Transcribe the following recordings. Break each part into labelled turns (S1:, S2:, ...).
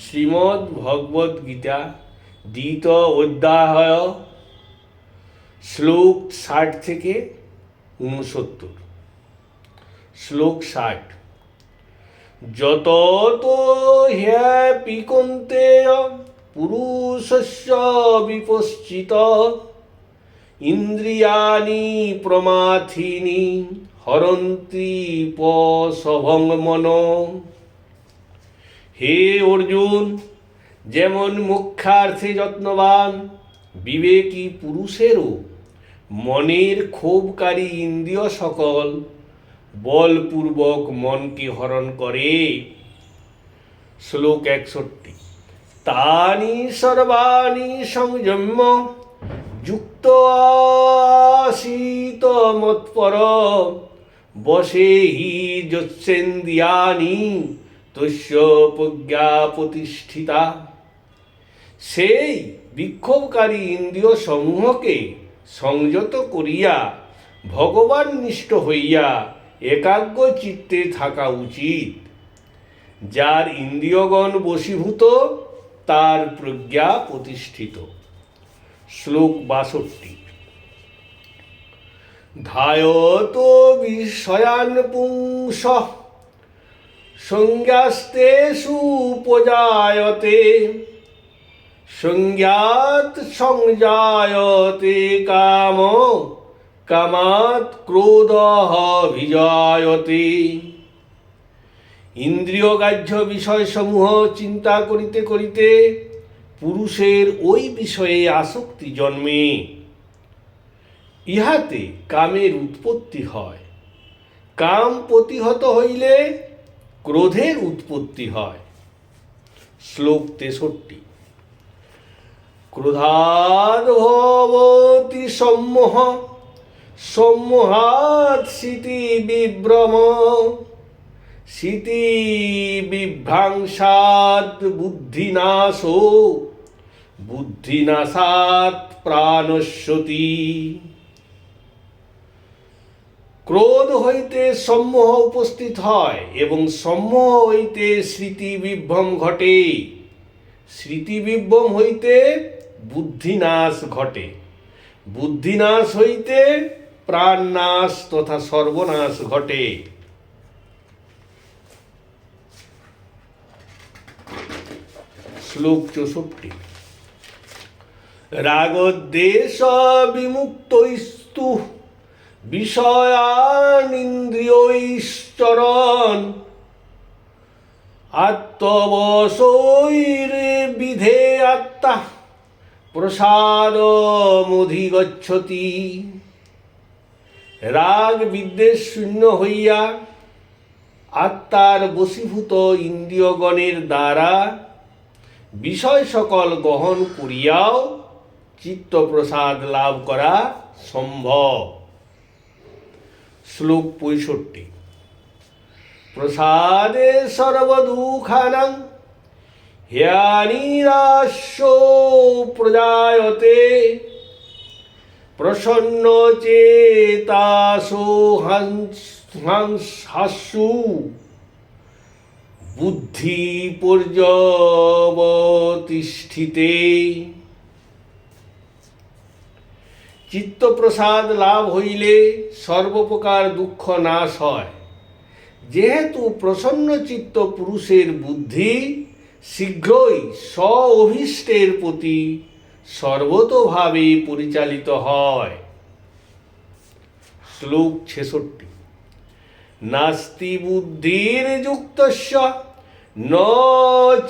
S1: শ্রীমদ্ ভগবদ গীতা দ্বিতীয় অধ্যায় শ্লোক 60 থেকে 69। শ্লোক 60। যততো হ্যাপি কৌন্তেয় পুরুষস্য বিপশ্চিত ইন্দ্রিয়াণি প্রমাথিনি হরন্তি পশভং মনো। হে অর্জুন, যেমন মোক্ষার্থে যত্নবান বিবেকী পুরুষেরও মনের ক্ষোভকারী ইন্দ্রিয় সকল বলপূর্বক মনকে হরণ করে। শ্লোক 61। তানি সর্বাণি সংযম্য যুক্ত আসিত মৎপর বশে হি যস্যেন্দ্রিয়াণি তস্য প্রজ্ঞা প্রতিষ্ঠিতা। সেই বিক্ষোভকারী ইন্দ্রিয় সমূহকে সংযত করিয়া ভগবান নিষ্ঠ হইয়া একাগ্র চিত্তে থাকা উচিত। যার ইন্দ্রিয়গণ বশীভূত তার প্রজ্ঞা প্রতিষ্ঠিত। শ্লোক 62। ধায়ত বিষয়ান পুংসঃ সংজ্ঞাস্তেষু উপজায়তে সংজ্ঞাত সংজায়তে কাম কামাৎ ক্রোধঃ বিজায়তে। ইন্দ্রিয়গ্রাহ্য বিষয়সমূহ চিন্তা করিতে করিতে পুরুষের ওই বিষয়ে আসক্তি জন্মে। ইহাতে কামের উৎপত্তি হয়। কাম প্রতিহত হইলে ক্রোধের উৎপত্তি হয়। শ্লোক 63। ক্রোধাদ ভবতি সম্মোহ সম্মোহাৎ স্মৃতি বিভ্রম স্মৃতি বিভ্রাংসাৎ বুদ্ধিনাশো বুদ্ধিনাশাৎ প্রাণস্যতি। ক্রোধ হইতে সম্মোহ উপস্থিত হয় এবং সম্মোহ হইতে স্মৃতি বিভ্রম ঘটে। স্মৃতি বিভ্রম হইতে বুদ্ধিনাশ ঘটে। বুদ্ধিনাশ হইতে প্রাণনাশ তথা সর্বনাশ ঘটে। শ্লোক 64। রাগদ্বেষ বিমুক্তস্তু বিষয়ানিন্দ্রিয়ৈশ্চরণ আত্মবশৈর্বিধেয়াত্মা প্রসাদমধিগচ্ছতি। রাগ বিদ্বেষ শূন্য হইয়া আত্মার বশীভূত ইন্দ্রিয়গণের দ্বারা বিষয় সকল গ্রহণ করিয়াও চিত্তপ্রসাদ লাভ করা সম্ভব। শ্লোক 65। প্রসাদে সর্বদুঃখানাং হ্যানিরাস্যো প্রজায়তে প্রসন্ন চেতাসো হাস্যু বুদ্ধি পর্যবতিষ্ঠিতে। চিত্তপ্রসাদ লাভ হইলে সর্বপ্রকার দুঃখ নাশ হয়। যেহেতু প্রসন্ন চিত্ত পুরুষের বুদ্ধি শীঘ্রই স্ব অভীষ্টের প্রতি সর্বতোভাবে পরিচালিত হয়। শ্লোক 66। নাস্তি বুদ্ধির যুক্তস্য ন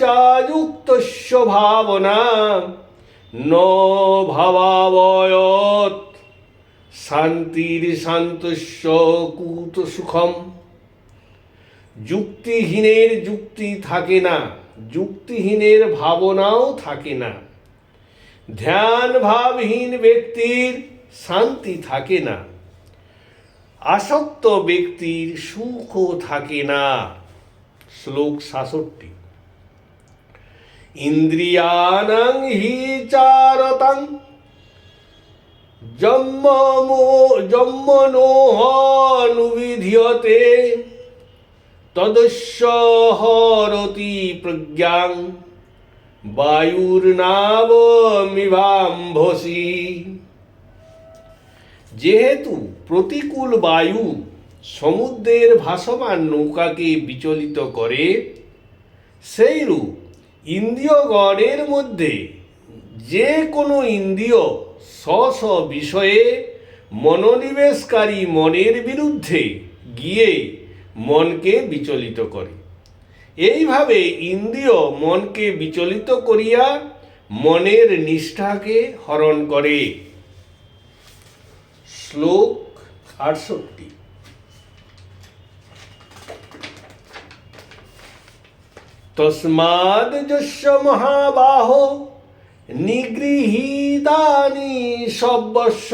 S1: চাযুক্তস্য ভাবনা ন ভাবাবয়ৎ শান্তির শান্তস্য কুত সুখম। যুক্তিহীনের যুক্তি থাকে না, যুক্তিহীনের ভাবনাও থাকে না। ধ্যান ভাবহীন ব্যক্তির শান্তি থাকে না, আসক্ত ব্যক্তির সুখও থাকে না। শ্লোক 67। ইন্দ্রিয়াণাং হি চারতাং যম্মনোহনুবিধীয়তে তদস্য হরতি প্রজ্ঞাং বায়ুর্নাবমিভাম্ভসি। যেহেতু প্রতিকূল বায়ু সমুদ্রের ভাসমান নৌকাকে বিচলিত করে, সেইরূপ ইন্দ্রিয়গণের মধ্যে যে কোনো ইন্দ্রিয় স্ব স্ব বিষয়ে মনোনিবেশকারী মনের বিরুদ্ধে গিয়ে মনকে বিচলিত করে। এইভাবে ইন্দ্রিয় মনকে বিচলিত করিয়া মনের নিষ্ঠাকে হরণ করে। শ্লোক 68। তস্মাদ যস্য মহাবাহো নিগৃহীতানি সর্বস্ব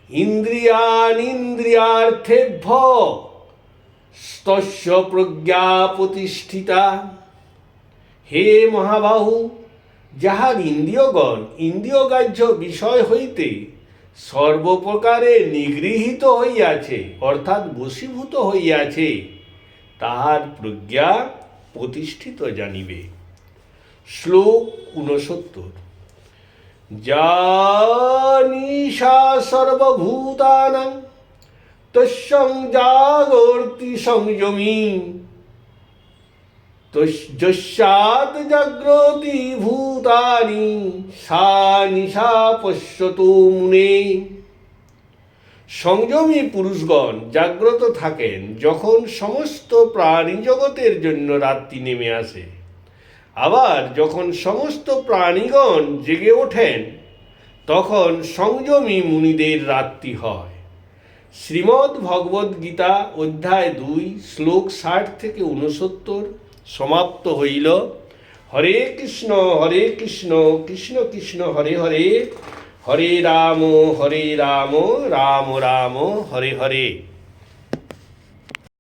S1: ইন্দ্রিয়াণীন্দ্রিয়ার্থেভ্যো তস্য প্রজ্ঞা প্রতিষ্ঠিতা। হে মহাবাহু, যাহার ইন্দ্রিয়গণ ইন্দ্রিয়গ্রাহ্য বিষয় হইতে সর্বপ্রকারে নিগৃহীত হইয়াছে, অর্থাৎ বশীভূত হইয়াছে, তাহার প্রজ্ঞা প্রতিষ্ঠিত জানিবে। শ্লোক 69। জানিষা সর্বভূতানাং তস্যং জাগর্তি সংযমী যস্যাৎ জাগ্রতি ভূতানি সা নিশা পশ্যতু মুনে। সংযমী পুরুষগণ জাগ্রত থাকেন যখন সমস্ত প্রাণী জগতের জন্য রাত্রি নেমে আসে, আবার যখন সমস্ত প্রাণীগণ জেগে ওঠেন তখন সংযমী মুনিদের রাত্রি হয়। শ্রীমদ্ ভগবদ্ গীতা অধ্যায় 2 শ্লোক 60 থেকে 69 সমাপ্ত হইল। হরে কৃষ্ণ কৃষ্ণ কৃষ্ণ হরে হরে, হরে রাম রাম রাম হরে হরে।